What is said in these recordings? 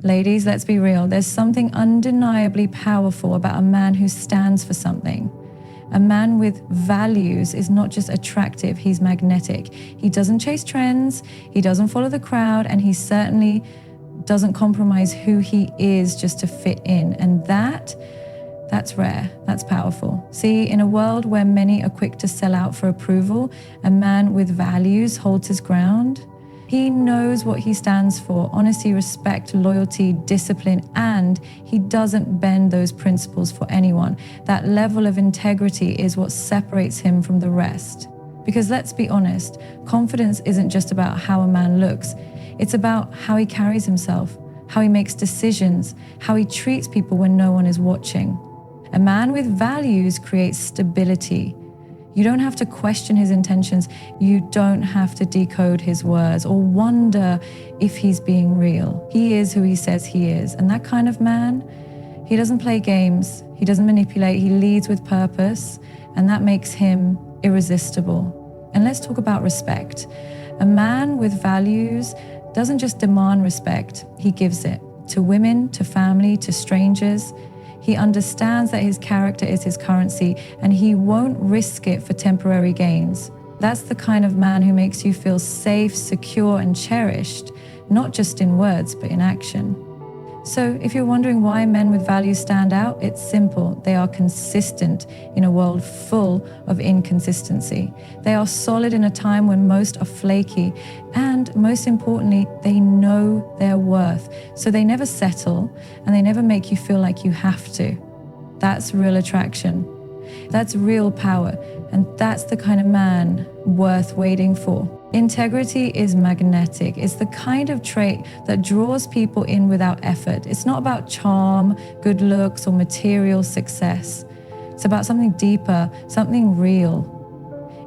Ladies, let's be real. There's something undeniably powerful about a man who stands for something. A man with values is not just attractive, he's magnetic. He doesn't chase trends, he doesn't follow the crowd, and he certainly doesn't compromise who he is just to fit in. And that's rare, that's powerful. See, in a world where many are quick to sell out for approval, a man with values holds his ground. He knows what he stands for: honesty, respect, loyalty, discipline, and he doesn't bend those principles for anyone. That level of integrity is what separates him from the rest. Because let's be honest, confidence isn't just about how a man looks. It's about how he carries himself, how he makes decisions, how he treats people when no one is watching. A man with values creates stability. You don't have to question his intentions. You don't have to decode his words or wonder if he's being real. He is who he says he is. And that kind of man, he doesn't play games. He doesn't manipulate. He leads with purpose. And that makes him irresistible. And let's talk about respect. A man with values doesn't just demand respect. He gives it to women, to family, to strangers. He understands that his character is his currency, and he won't risk it for temporary gains. That's the kind of man who makes you feel safe, secure, and cherished, not just in words, but in action. So if you're wondering why men with values stand out, it's simple. They are consistent in a world full of inconsistency. They are solid in a time when most are flaky. And most importantly, they know their worth. So they never settle, and they never make you feel like you have to. That's real attraction. That's real power. And that's the kind of man worth waiting for. Integrity is magnetic. It's the kind of trait that draws people in without effort. It's not about charm, good looks, or material success. It's about something deeper, something real.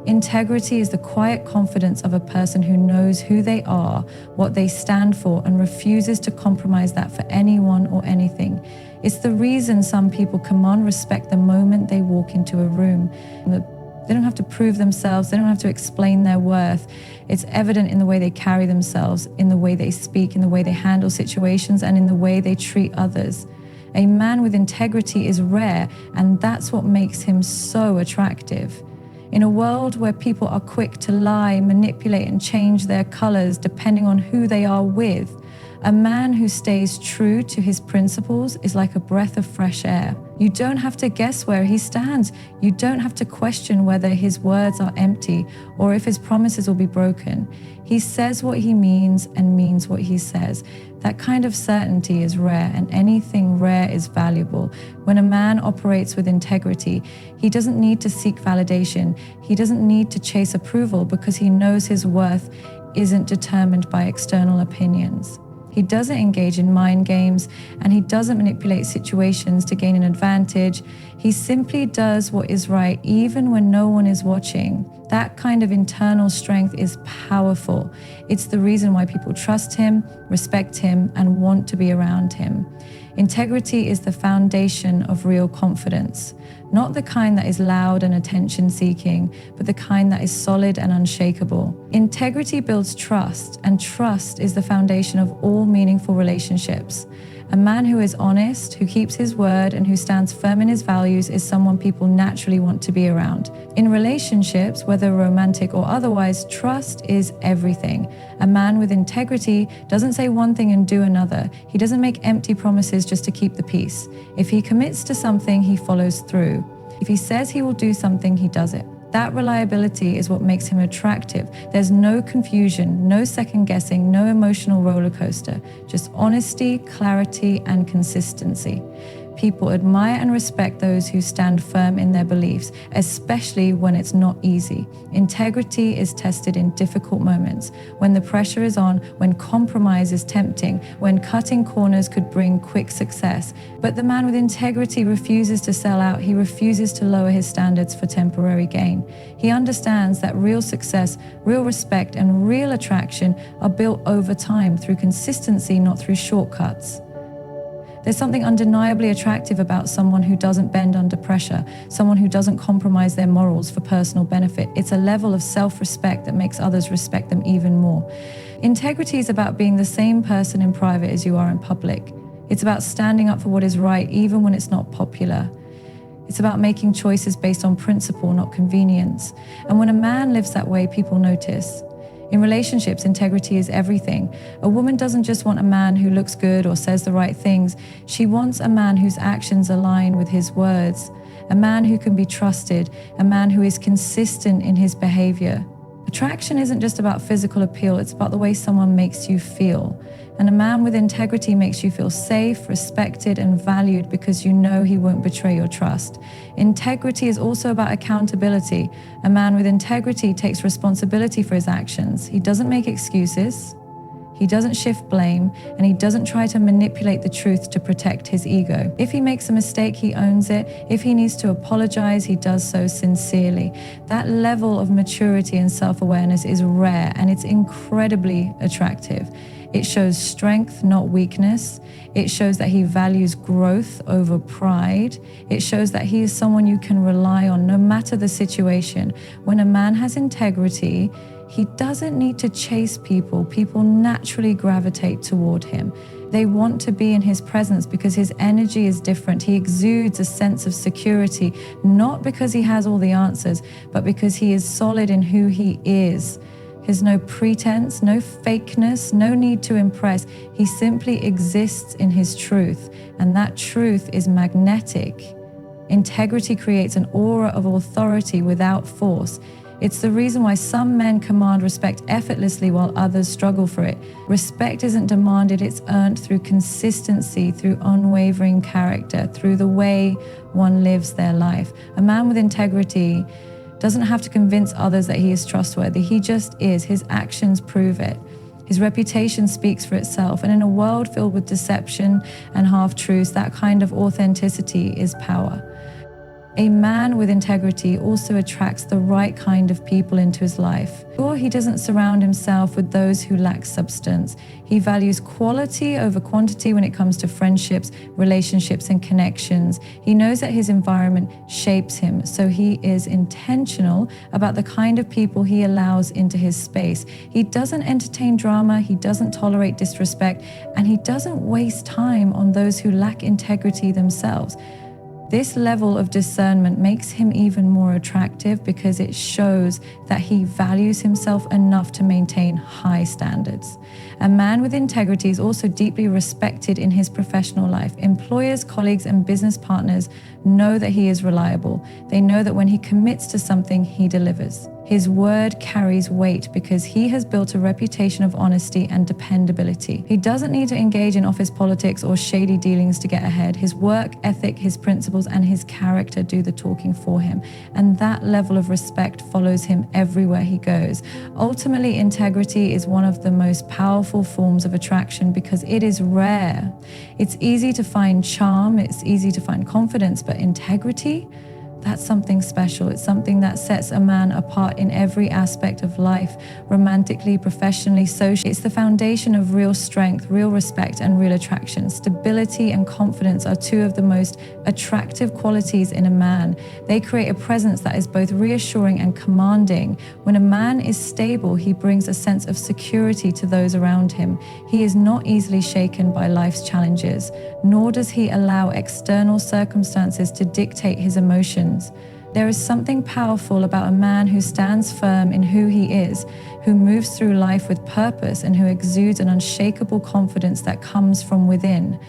Integrity is the quiet confidence of a person who knows who they are, what they stand for, and refuses to compromise that for anyone or anything. It's the reason some people command respect the moment they walk into a room. They don't have to prove themselves. They don't have to explain their worth. It's evident in the way they carry themselves, in the way they speak, in the way they handle situations, and in the way they treat others. A man with integrity is rare, and that's what makes him so attractive. In a world where people are quick to lie, manipulate, and change their colors depending on who they are with, a man who stays true to his principles is like a breath of fresh air. You don't have to guess where he stands. You don't have to question whether his words are empty or if his promises will be broken. He says what he means and means what he says. That kind of certainty is rare, and anything rare is valuable. When a man operates with integrity, he doesn't need to seek validation. He doesn't need to chase approval because he knows his worth isn't determined by external opinions. He doesn't engage in mind games, and he doesn't manipulate situations to gain an advantage. He simply does what is right even when no one is watching. That kind of internal strength is powerful. It's the reason why people trust him, respect him, and want to be around him. Integrity is the foundation of real confidence. Not the kind that is loud and attention-seeking, but the kind that is solid and unshakable. Integrity builds trust, and trust is the foundation of all meaningful relationships. A man who is honest, who keeps his word, and who stands firm in his values is someone people naturally want to be around. In relationships, whether romantic or otherwise, trust is everything. A man with integrity doesn't say one thing and do another. He doesn't make empty promises just to keep the peace. If he commits to something, he follows through. If he says he will do something, he does it. That reliability is what makes him attractive. There's no confusion, no second guessing, no emotional roller coaster, just honesty, clarity, and consistency. People admire and respect those who stand firm in their beliefs, especially when it's not easy. Integrity is tested in difficult moments, when the pressure is on, when compromise is tempting, when cutting corners could bring quick success. But the man with integrity refuses to sell out. He refuses to lower his standards for temporary gain. He understands that real success, real respect, and real attraction are built over time through consistency, not through shortcuts. There's something undeniably attractive about someone who doesn't bend under pressure, someone who doesn't compromise their morals for personal benefit. It's a level of self-respect that makes others respect them even more. Integrity is about being the same person in private as you are in public. It's about standing up for what is right, even when it's not popular. It's about making choices based on principle, not convenience. And when a man lives that way, people notice. In relationships, integrity is everything. A woman doesn't just want a man who looks good or says the right things. She wants a man whose actions align with his words, a man who can be trusted, a man who is consistent in his behavior. Attraction isn't just about physical appeal, it's about the way someone makes you feel. And a man with integrity makes you feel safe, respected, and valued because you know he won't betray your trust. Integrity is also about accountability. A man with integrity takes responsibility for his actions. He doesn't make excuses, he doesn't shift blame, and he doesn't try to manipulate the truth to protect his ego. If he makes a mistake, he owns it. If he needs to apologize, he does so sincerely. That level of maturity and self-awareness is rare, and it's incredibly attractive. It shows strength, not weakness. It shows that he values growth over pride. It shows that he is someone you can rely on no matter the situation. When a man has integrity, he doesn't need to chase people. People naturally gravitate toward him. They want to be in his presence because his energy is different. He exudes a sense of security, not because he has all the answers, but because he is solid in who he is. There's no pretense, no fakeness, no need to impress. He simply exists in his truth, and that truth is magnetic. Integrity creates an aura of authority without force. It's the reason why some men command respect effortlessly while others struggle for it. Respect isn't demanded, it's earned through consistency, through unwavering character, through the way one lives their life. A man with integrity doesn't have to convince others that he is trustworthy. He just is. His actions prove it. His reputation speaks for itself. And in a world filled with deception and half-truths, that kind of authenticity is power. A man with integrity also attracts the right kind of people into his life. Sure, he doesn't surround himself with those who lack substance. He values quality over quantity when it comes to friendships, relationships, and connections. He knows that his environment shapes him, so he is intentional about the kind of people he allows into his space. He doesn't entertain drama, he doesn't tolerate disrespect, and he doesn't waste time on those who lack integrity themselves. This level of discernment makes him even more attractive because it shows that he values himself enough to maintain high standards. A man with integrity is also deeply respected in his professional life. Employers, colleagues, and business partners know that he is reliable. They know that when he commits to something, he delivers. His word carries weight because he has built a reputation of honesty and dependability. He doesn't need to engage in office politics or shady dealings to get ahead. His work ethic, his principles, and his character do the talking for him. And that level of respect follows him everywhere he goes. Ultimately, integrity is one of the most powerful forms of attraction because it is rare. It's easy to find charm, it's easy to find confidence, but integrity? That's something special. It's something that sets a man apart in every aspect of life, romantically, professionally, socially. It's the foundation of real strength, real respect, and real attraction. Stability and confidence are two of the most attractive qualities in a man. They create a presence that is both reassuring and commanding. When a man is stable, he brings a sense of security to those around him. He is not easily shaken by life's challenges, nor does he allow external circumstances to dictate his emotions. There is something powerful about a man who stands firm in who he is, who moves through life with purpose, and who exudes an unshakable confidence that comes from within.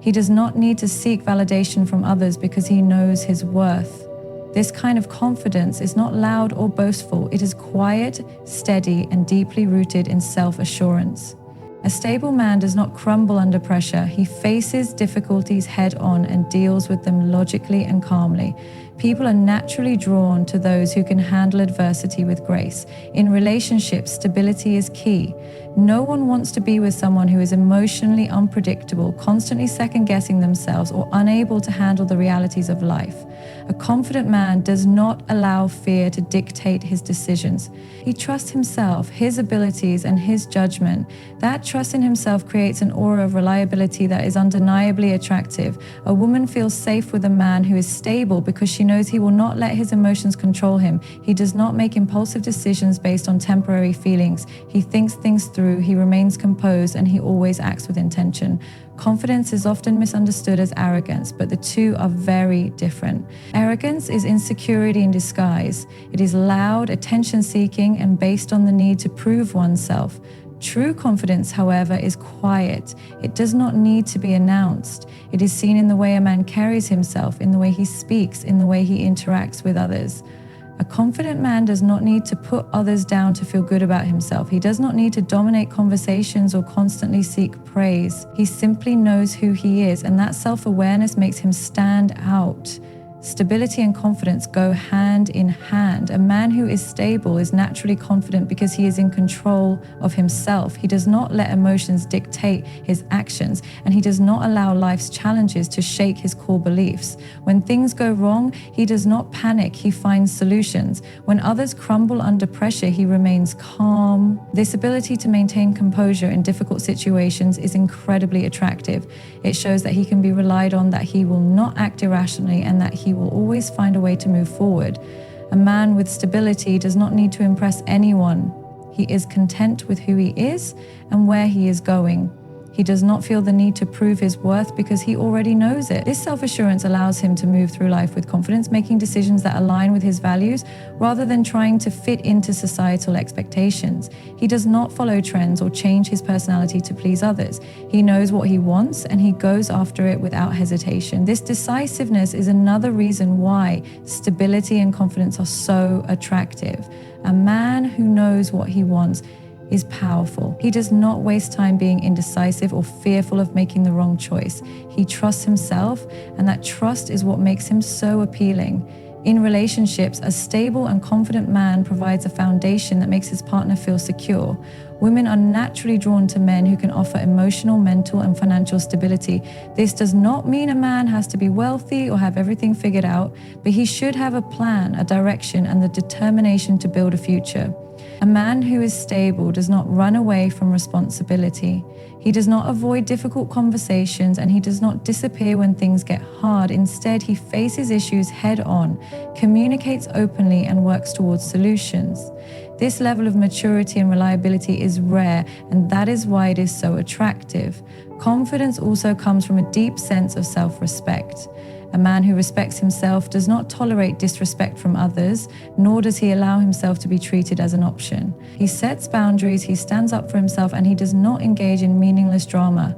He does not need to seek validation from others because he knows his worth. This kind of confidence is not loud or boastful. It is quiet, steady, and deeply rooted in self-assurance. A stable man does not crumble under pressure. He faces difficulties head on and deals with them logically and calmly. People are naturally drawn to those who can handle adversity with grace. In relationships, stability is key. No one wants to be with someone who is emotionally unpredictable, constantly second-guessing themselves, or unable to handle the realities of life. A confident man does not allow fear to dictate his decisions. He trusts himself, his abilities, and his judgment. That trust in himself creates an aura of reliability that is undeniably attractive. A woman feels safe with a man who is stable because she knows he will not let his emotions control him. He does not make impulsive decisions based on temporary feelings. He thinks things through, he remains composed, and he always acts with intention. Confidence is often misunderstood as arrogance, but the two are very different. Arrogance is insecurity in disguise. It is loud, attention-seeking, and based on the need to prove oneself. True confidence, however, is quiet. It does not need to be announced. It is seen in the way a man carries himself, in the way he speaks, in the way he interacts with others. A confident man does not need to put others down to feel good about himself. He does not need to dominate conversations or constantly seek praise. He simply knows who he is, and that self-awareness makes him stand out. Stability and confidence go hand in hand. A man who is stable is naturally confident because he is in control of himself. He does not let emotions dictate his actions, and he does not allow life's challenges to shake his core beliefs. When things go wrong, he does not panic, he finds solutions. When others crumble under pressure, he remains calm. This ability to maintain composure in difficult situations is incredibly attractive. It shows that he can be relied on, that he will not act irrationally, and that he will always find a way to move forward. A man with stability does not need to impress anyone. He is content with who he is and where he is going. He does not feel the need to prove his worth because he already knows it. This self-assurance allows him to move through life with confidence, making decisions that align with his values rather than trying to fit into societal expectations. He does not follow trends or change his personality to please others. He knows what he wants and he goes after it without hesitation. This decisiveness is another reason why stability and confidence are so attractive. A man who knows what he wants is powerful. He does not waste time being indecisive or fearful of making the wrong choice. He trusts himself, and that trust is what makes him so appealing. In relationships, a stable and confident man provides a foundation that makes his partner feel secure. Women are naturally drawn to men who can offer emotional, mental, and financial stability. This does not mean a man has to be wealthy or have everything figured out, but he should have a plan, a direction, and the determination to build a future. A man who is stable does not run away from responsibility. He does not avoid difficult conversations, and he does not disappear when things get hard. Instead, he faces issues head on, communicates openly, and works towards solutions. This level of maturity and reliability is rare, and that is why it is so attractive. Confidence also comes from a deep sense of self-respect. A man who respects himself does not tolerate disrespect from others, nor does he allow himself to be treated as an option. He sets boundaries, he stands up for himself, and he does not engage in meaningless drama.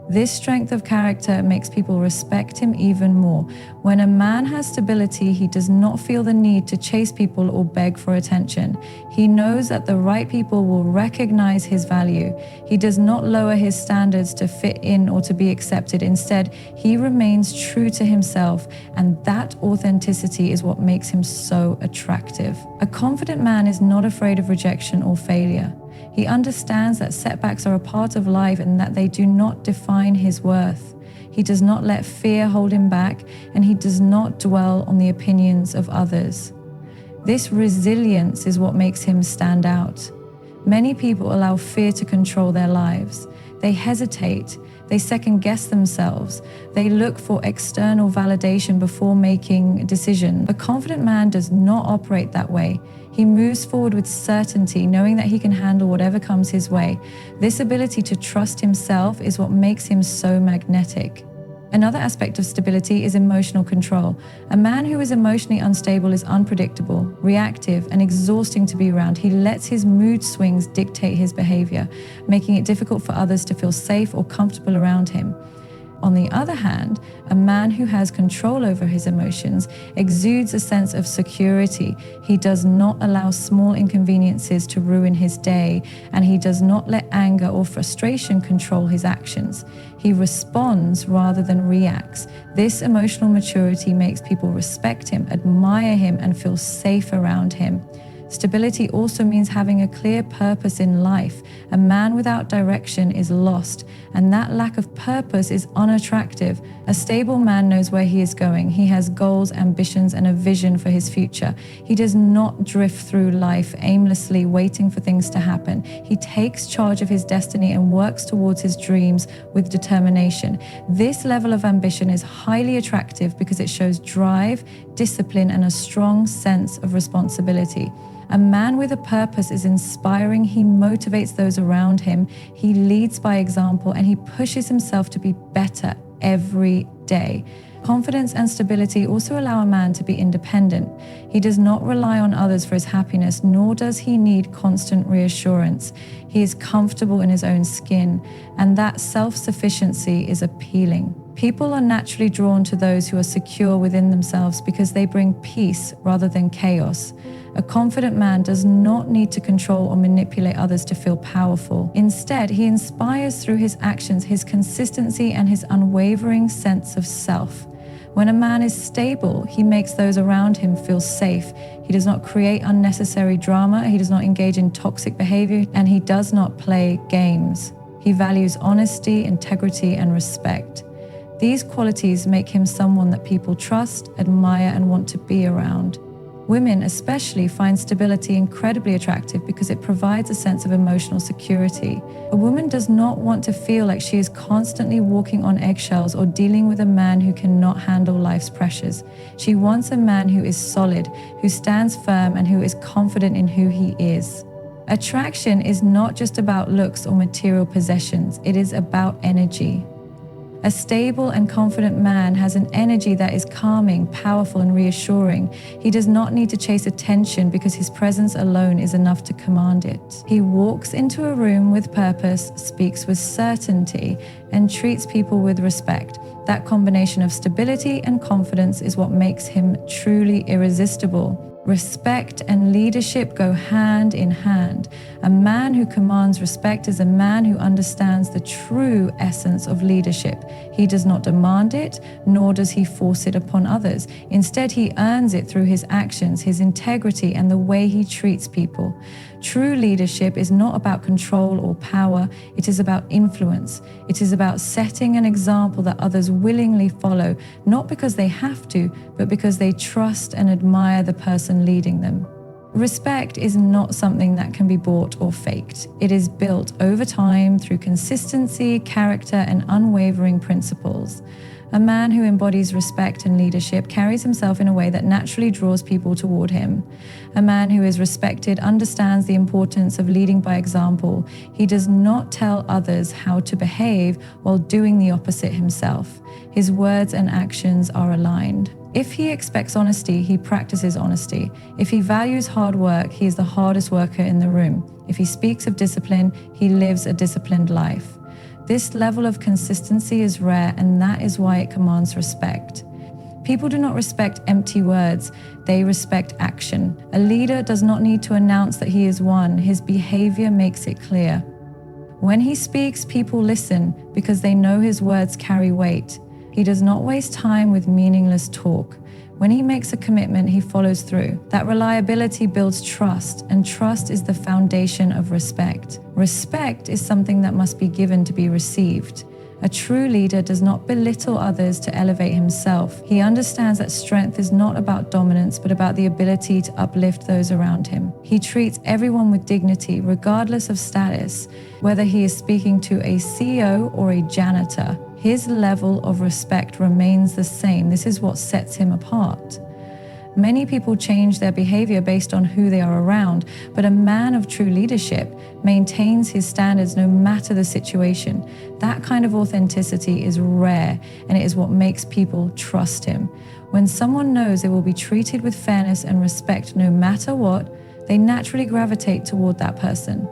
This strength of character makes people respect him even more. When a man has stability, he does not feel the need to chase people or beg for attention. He knows that the right people will recognize his value. He does not lower his standards to fit in or to be accepted. Instead, he remains true to himself, and that authenticity is what makes him so attractive. A confident man is not afraid of rejection or failure. He understands that setbacks are a part of life and that they do not define his worth. He does not let fear hold him back, and he does not dwell on the opinions of others. This resilience is what makes him stand out. Many people allow fear to control their lives. They hesitate, they second-guess themselves, they look for external validation before making a decision. A confident man does not operate that way. He moves forward with certainty, knowing that he can handle whatever comes his way. This ability to trust himself is what makes him so magnetic. Another aspect of stability is emotional control. A man who is emotionally unstable is unpredictable, reactive, and exhausting to be around. He lets his mood swings dictate his behavior, making it difficult for others to feel safe or comfortable around him. On the other hand, a man who has control over his emotions exudes a sense of security. He does not allow small inconveniences to ruin his day, and he does not let anger or frustration control his actions. He responds rather than reacts. This emotional maturity makes people respect him, admire him, and feel safe around him. Stability also means having a clear purpose in life. A man without direction is lost, and that lack of purpose is unattractive. A stable man knows where he is going. He has goals, ambitions, and a vision for his future. He does not drift through life aimlessly waiting for things to happen. He takes charge of his destiny and works towards his dreams with determination. This level of ambition is highly attractive because it shows drive, discipline, and a strong sense of responsibility. A man with a purpose is inspiring. He motivates those around him. He leads by example, and he pushes himself to be better every day. Confidence and stability also allow a man to be independent. He does not rely on others for his happiness, nor does he need constant reassurance. He is comfortable in his own skin, and that self-sufficiency is appealing. People are naturally drawn to those who are secure within themselves because they bring peace rather than chaos. A confident man does not need to control or manipulate others to feel powerful. Instead, he inspires through his actions, his consistency, and his unwavering sense of self. When a man is stable, he makes those around him feel safe. He does not create unnecessary drama, he does not engage in toxic behavior, and he does not play games. He values honesty, integrity, and respect. These qualities make him someone that people trust, admire, and want to be around. Women especially find stability incredibly attractive because it provides a sense of emotional security. A woman does not want to feel like she is constantly walking on eggshells or dealing with a man who cannot handle life's pressures. She wants a man who is solid, who stands firm, and who is confident in who he is. Attraction is not just about looks or material possessions, it is about energy. A stable and confident man has an energy that is calming, powerful, and reassuring. He does not need to chase attention because his presence alone is enough to command it. He walks into a room with purpose, speaks with certainty, and treats people with respect. That combination of stability and confidence is what makes him truly irresistible. Respect and leadership go hand in hand. A man who commands respect is a man who understands the true essence of leadership. He does not demand it, nor does he force it upon others. Instead, he earns it through his actions, his integrity, and the way he treats people. True leadership is not about control or power. It is about influence. It is about setting an example that others willingly follow, not because they have to, but because they trust and admire the person leading them. Respect is not something that can be bought or faked. It is built over time through consistency, character, and unwavering principles. A man who embodies respect and leadership carries himself in a way that naturally draws people toward him. A man who is respected understands the importance of leading by example. He does not tell others how to behave while doing the opposite himself. His words and actions are aligned. If he expects honesty, he practices honesty. If he values hard work, he is the hardest worker in the room. If he speaks of discipline, he lives a disciplined life. This level of consistency is rare, and that is why it commands respect. People do not respect empty words, they respect action. A leader does not need to announce that he is one. His behavior makes it clear. When he speaks, people listen because they know his words carry weight. He does not waste time with meaningless talk. When he makes a commitment, he follows through. That reliability builds trust, and trust is the foundation of respect. Respect is something that must be given to be received. A true leader does not belittle others to elevate himself. He understands that strength is not about dominance, but about the ability to uplift those around him. He treats everyone with dignity, regardless of status, whether he is speaking to a CEO or a janitor. His level of respect remains the same. This is what sets him apart. Many people change their behavior based on who they are around, but a man of true leadership maintains his standards no matter the situation. That kind of authenticity is rare, and it is what makes people trust him. When someone knows they will be treated with fairness and respect no matter what, they naturally gravitate toward that person.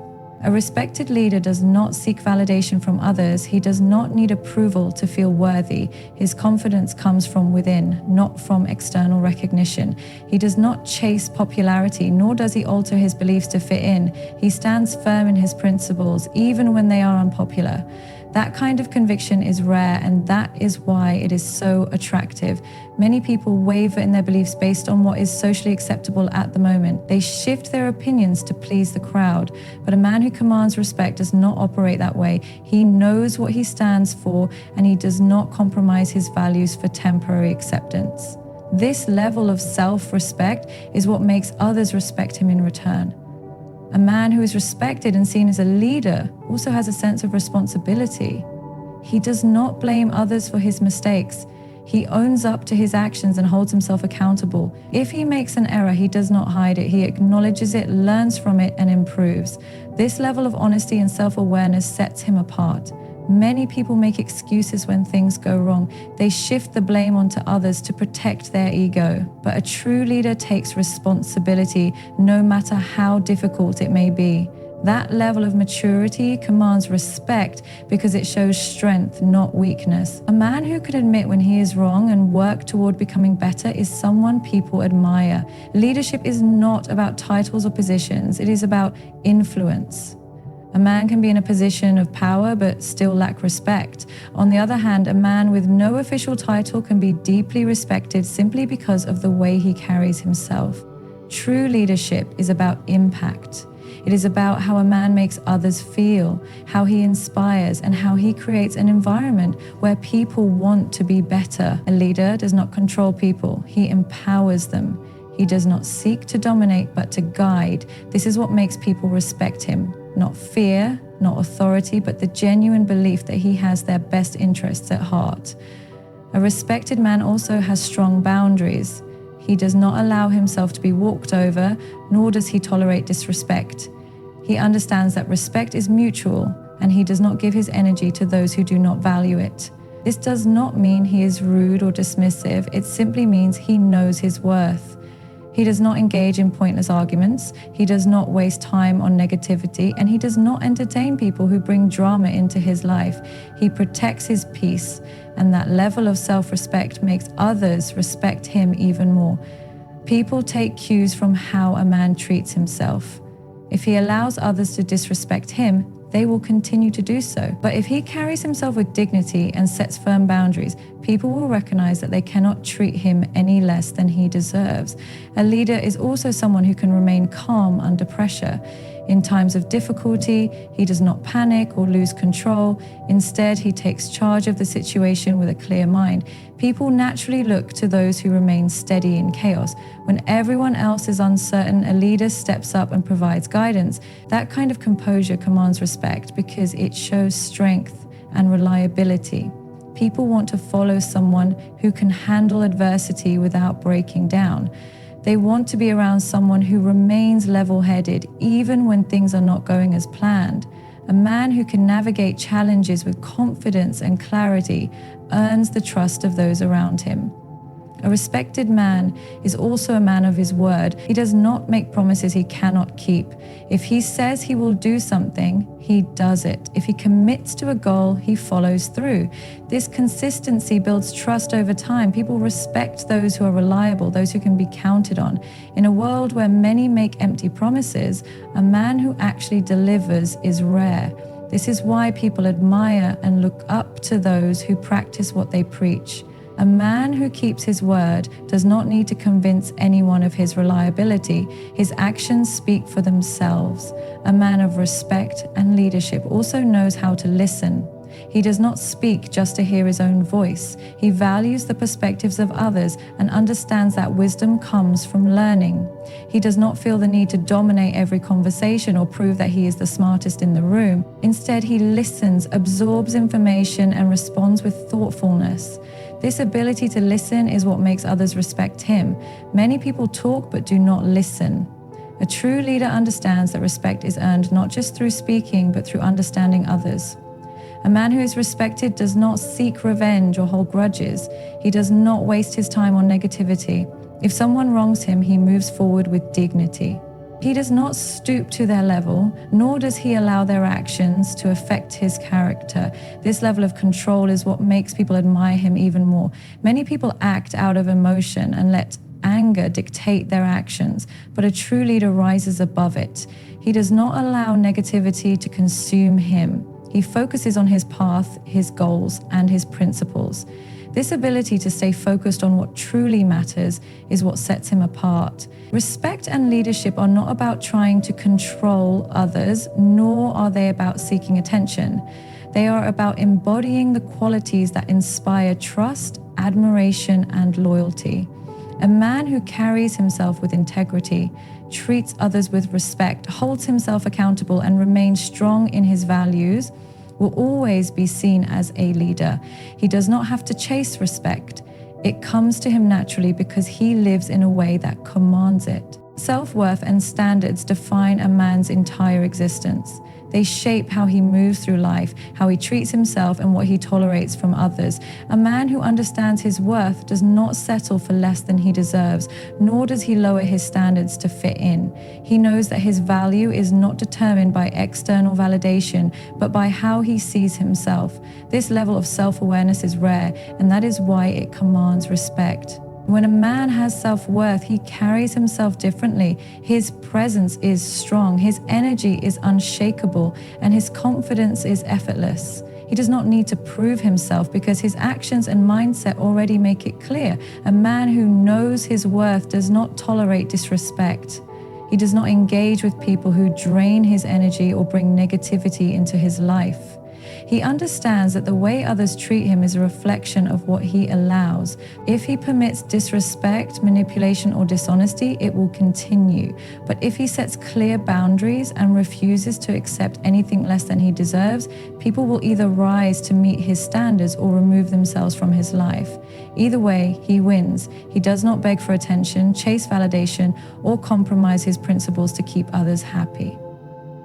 A respected leader does not seek validation from others. He does not need approval to feel worthy. His confidence comes from within, not from external recognition. He does not chase popularity, nor does he alter his beliefs to fit in. He stands firm in his principles, even when they are unpopular. That kind of conviction is rare, and that is why it is so attractive. Many people waver in their beliefs based on what is socially acceptable at the moment. They shift their opinions to please the crowd. But a man who commands respect does not operate that way. He knows what he stands for, and he does not compromise his values for temporary acceptance. This level of self-respect is what makes others respect him in return. A man who is respected and seen as a leader also has a sense of responsibility. He does not blame others for his mistakes. He owns up to his actions and holds himself accountable. If he makes an error, he does not hide it. He acknowledges it, learns from it, and improves. This level of honesty and self-awareness sets him apart. Many people make excuses when things go wrong. They shift the blame onto others to protect their ego. But a true leader takes responsibility, no matter how difficult it may be. That level of maturity commands respect because it shows strength, not weakness. A man who can admit when he is wrong and work toward becoming better is someone people admire. Leadership is not about titles or positions. It is about influence. A man can be in a position of power but still lack respect. On the other hand, a man with no official title can be deeply respected simply because of the way he carries himself. True leadership is about impact. It is about how a man makes others feel, how he inspires, and how he creates an environment where people want to be better. A leader does not control people, he empowers them. He does not seek to dominate, but to guide. This is what makes people respect him. Not fear, not authority, but the genuine belief that he has their best interests at heart. A respected man also has strong boundaries. He does not allow himself to be walked over, nor does he tolerate disrespect. He understands that respect is mutual, and he does not give his energy to those who do not value it. This does not mean he is rude or dismissive. It simply means he knows his worth. He does not engage in pointless arguments. He does not waste time on negativity, and he does not entertain people who bring drama into his life. He protects his peace, and that level of self-respect makes others respect him even more. People take cues from how a man treats himself. If he allows others to disrespect him, they will continue to do so. But if he carries himself with dignity and sets firm boundaries, people will recognize that they cannot treat him any less than he deserves. A leader is also someone who can remain calm under pressure. In times of difficulty, he does not panic or lose control. Instead, he takes charge of the situation with a clear mind. People naturally look to those who remain steady in chaos. When everyone else is uncertain, a leader steps up and provides guidance. That kind of composure commands respect because it shows strength and reliability. People want to follow someone who can handle adversity without breaking down. They want to be around someone who remains level-headed even when things are not going as planned. A man who can navigate challenges with confidence and clarity earns the trust of those around him. A respected man is also a man of his word. He does not make promises he cannot keep. If he says he will do something, he does it. If he commits to a goal, he follows through. This consistency builds trust over time. People respect those who are reliable, those who can be counted on. In a world where many make empty promises, a man who actually delivers is rare. This is why people admire and look up to those who practice what they preach. A man who keeps his word does not need to convince anyone of his reliability. His actions speak for themselves. A man of respect and leadership also knows how to listen. He does not speak just to hear his own voice. He values the perspectives of others and understands that wisdom comes from learning. He does not feel the need to dominate every conversation or prove that he is the smartest in the room. Instead, he listens, absorbs information, and responds with thoughtfulness. This ability to listen is what makes others respect him. Many people talk but do not listen. A true leader understands that respect is earned not just through speaking, but through understanding others. A man who is respected does not seek revenge or hold grudges. He does not waste his time on negativity. If someone wrongs him, he moves forward with dignity. He does not stoop to their level, nor does he allow their actions to affect his character. This level of control is what makes people admire him even more. Many people act out of emotion and let anger dictate their actions, but a true leader rises above it. He does not allow negativity to consume him. He focuses on his path, his goals, and his principles. This ability to stay focused on what truly matters is what sets him apart. Respect and leadership are not about trying to control others, nor are they about seeking attention. They are about embodying the qualities that inspire trust, admiration, and loyalty. A man who carries himself with integrity, treats others with respect, holds himself accountable, and remains strong in his values will always be seen as a leader. He does not have to chase respect. It comes to him naturally because he lives in a way that commands it. Self-worth and standards define a man's entire existence. They shape how he moves through life, how he treats himself, and what he tolerates from others. A man who understands his worth does not settle for less than he deserves, nor does he lower his standards to fit in. He knows that his value is not determined by external validation, but by how he sees himself. This level of self-awareness is rare, and that is why it commands respect. When a man has self-worth, he carries himself differently. His presence is strong, his energy is unshakable, and his confidence is effortless. He does not need to prove himself because his actions and mindset already make it clear. A man who knows his worth does not tolerate disrespect. He does not engage with people who drain his energy or bring negativity into his life. He understands that the way others treat him is a reflection of what he allows. If he permits disrespect, manipulation, or dishonesty, it will continue. But if he sets clear boundaries and refuses to accept anything less than he deserves, people will either rise to meet his standards or remove themselves from his life. Either way, he wins. He does not beg for attention, chase validation, or compromise his principles to keep others happy.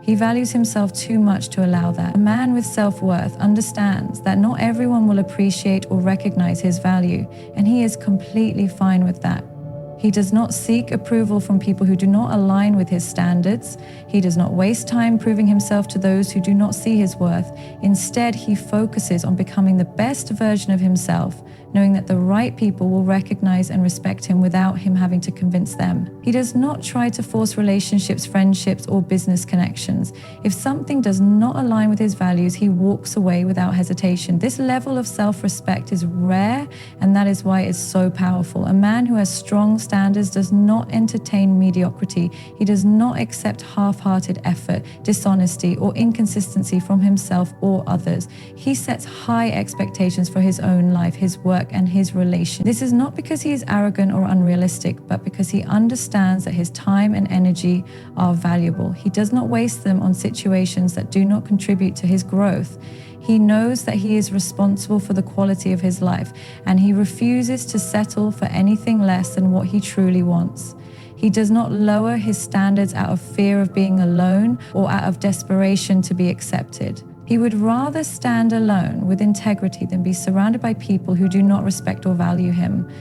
He values himself too much to allow that. A man with self-worth understands that not everyone will appreciate or recognize his value, and he is completely fine with that. He does not seek approval from people who do not align with his standards. He does not waste time proving himself to those who do not see his worth. Instead, he focuses on becoming the best version of himself, knowing that the right people will recognize and respect him without him having to convince them. He does not try to force relationships, friendships, or business connections. If something does not align with his values, he walks away without hesitation. This level of self-respect is rare, and that is why it's so powerful. A man who has strong standards does not entertain mediocrity. He does not accept half-hearted effort, dishonesty, or inconsistency from himself or others. He sets high expectations for his own life, his work, and his relation. This is not because he is arrogant or unrealistic, but because he understands that his time and energy are valuable. He does not waste them on situations that do not contribute to his growth. He knows that he is responsible for the quality of his life, and he refuses to settle for anything less than what he truly wants. He does not lower his standards out of fear of being alone or out of desperation to be accepted. He would rather stand alone with integrity than be surrounded by people who do not respect or value him.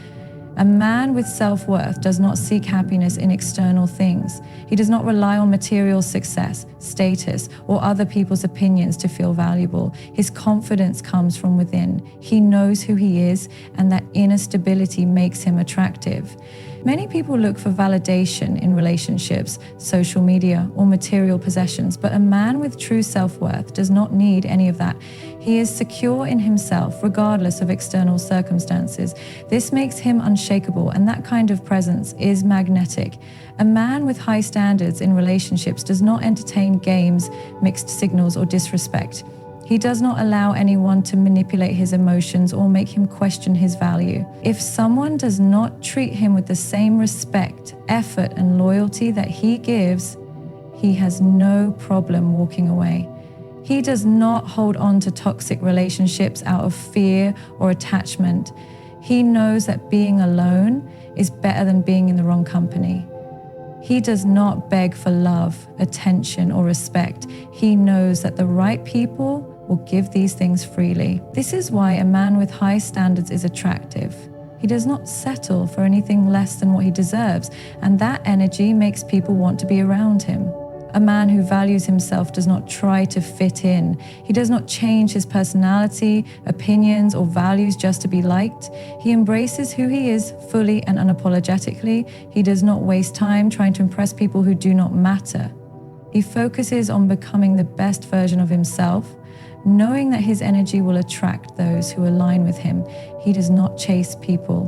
A man with self-worth does not seek happiness in external things. He does not rely on material success, status, or other people's opinions to feel valuable. His confidence comes from within. He knows who he is, and that inner stability makes him attractive. Many people look for validation in relationships, social media, or material possessions, but a man with true self-worth does not need any of that. He is secure in himself, regardless of external circumstances. This makes him unshakable, and that kind of presence is magnetic. A man with high standards in relationships does not entertain games, mixed signals, or disrespect. He does not allow anyone to manipulate his emotions or make him question his value. If someone does not treat him with the same respect, effort, and loyalty that he gives, he has no problem walking away. He does not hold on to toxic relationships out of fear or attachment. He knows that being alone is better than being in the wrong company. He does not beg for love, attention, or respect. He knows that the right people will give these things freely. This is why a man with high standards is attractive. He does not settle for anything less than what he deserves, and that energy makes people want to be around him. A man who values himself does not try to fit in. He does not change his personality, opinions, or values just to be liked. He embraces who he is fully and unapologetically. He does not waste time trying to impress people who do not matter. He focuses on becoming the best version of himself, knowing that his energy will attract those who align with him. He does not chase people.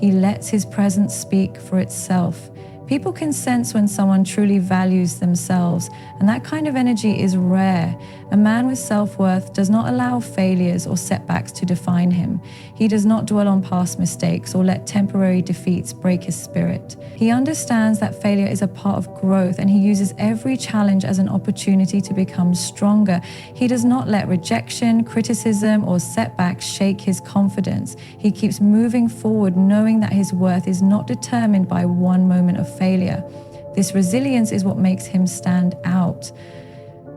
He lets his presence speak for itself. People can sense when someone truly values themselves, and that kind of energy is rare. A man with self-worth does not allow failures or setbacks to define him. He does not dwell on past mistakes or let temporary defeats break his spirit. He understands that failure is a part of growth, and he uses every challenge as an opportunity to become stronger. He does not let rejection, criticism, or setbacks shake his confidence. He keeps moving forward, knowing that his worth is not determined by one moment of failure. This resilience is what makes him stand out.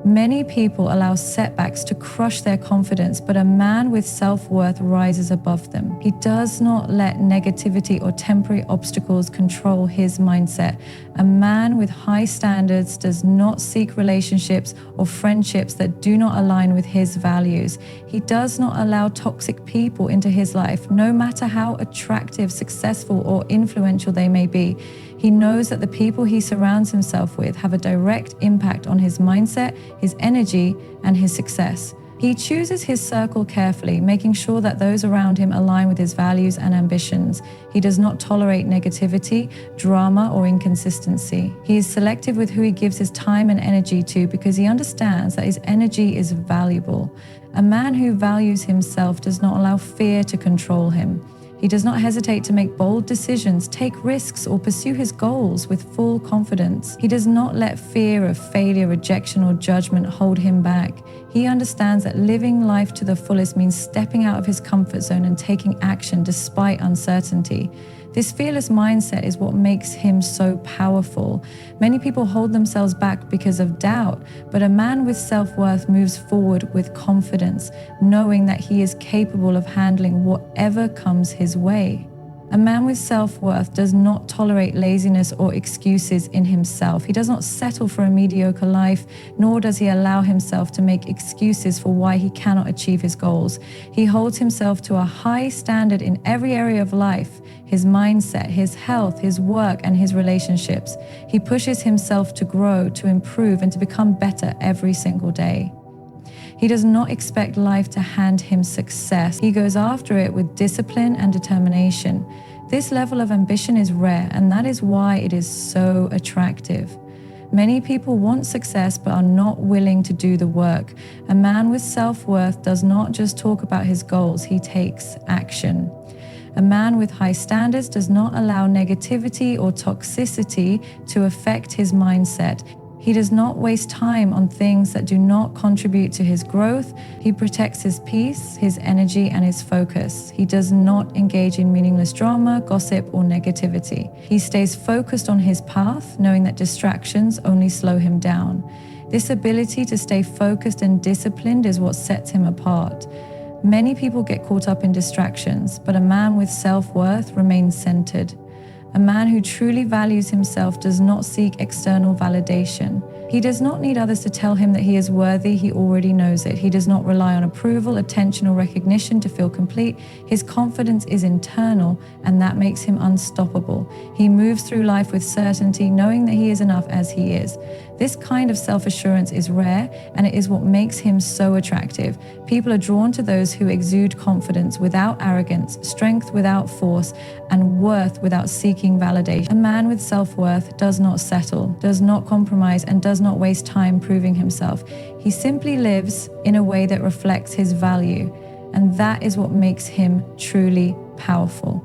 Many people allow setbacks to crush their confidence, but a man with self-worth rises above them. He does not let negativity or temporary obstacles control his mindset. A man with high standards does not seek relationships or friendships that do not align with his values. He does not allow toxic people into his life, no matter how attractive, successful, or influential they may be. He knows that the people he surrounds himself with have a direct impact on his mindset, his energy, and his success. He chooses his circle carefully, making sure that those around him align with his values and ambitions. He does not tolerate negativity, drama, or inconsistency. He is selective with who he gives his time and energy to because he understands that his energy is valuable. A man who values himself does not allow fear to control him. He does not hesitate to make bold decisions, take risks, or pursue his goals with full confidence. He does not let fear of failure, rejection, or judgment hold him back. He understands that living life to the fullest means stepping out of his comfort zone and taking action despite uncertainty. This fearless mindset is what makes him so powerful. Many people hold themselves back because of doubt, but a man with self-worth moves forward with confidence, knowing that he is capable of handling whatever comes his way. A man with self-worth does not tolerate laziness or excuses in himself. He does not settle for a mediocre life, nor does he allow himself to make excuses for why he cannot achieve his goals. He holds himself to a high standard in every area of life: his mindset, his health, his work, and his relationships. He pushes himself to grow, to improve, and to become better every single day. He does not expect life to hand him success. He goes after it with discipline and determination. This level of ambition is rare, and that is why it is so attractive. Many people want success but are not willing to do the work. A man with self-worth does not just talk about his goals, he takes action. A man with high standards does not allow negativity or toxicity to affect his mindset. He does not waste time on things that do not contribute to his growth. He protects his peace, his energy, and his focus. He does not engage in meaningless drama, gossip, or negativity. He stays focused on his path, knowing that distractions only slow him down. This ability to stay focused and disciplined is what sets him apart. Many people get caught up in distractions, but a man with self-worth remains centered. A man who truly values himself does not seek external validation. He does not need others to tell him that he is worthy. He already knows it. He does not rely on approval, attention, or recognition to feel complete. His confidence is internal, and that makes him unstoppable. He moves through life with certainty, knowing that he is enough as he is. This kind of self-assurance is rare, and it is what makes him so attractive. People are drawn to those who exude confidence without arrogance, strength without force, and worth without seeking validation. A man with self-worth does not settle, does not compromise, and does not waste time proving himself. He simply lives in a way that reflects his value, and that is what makes him truly powerful.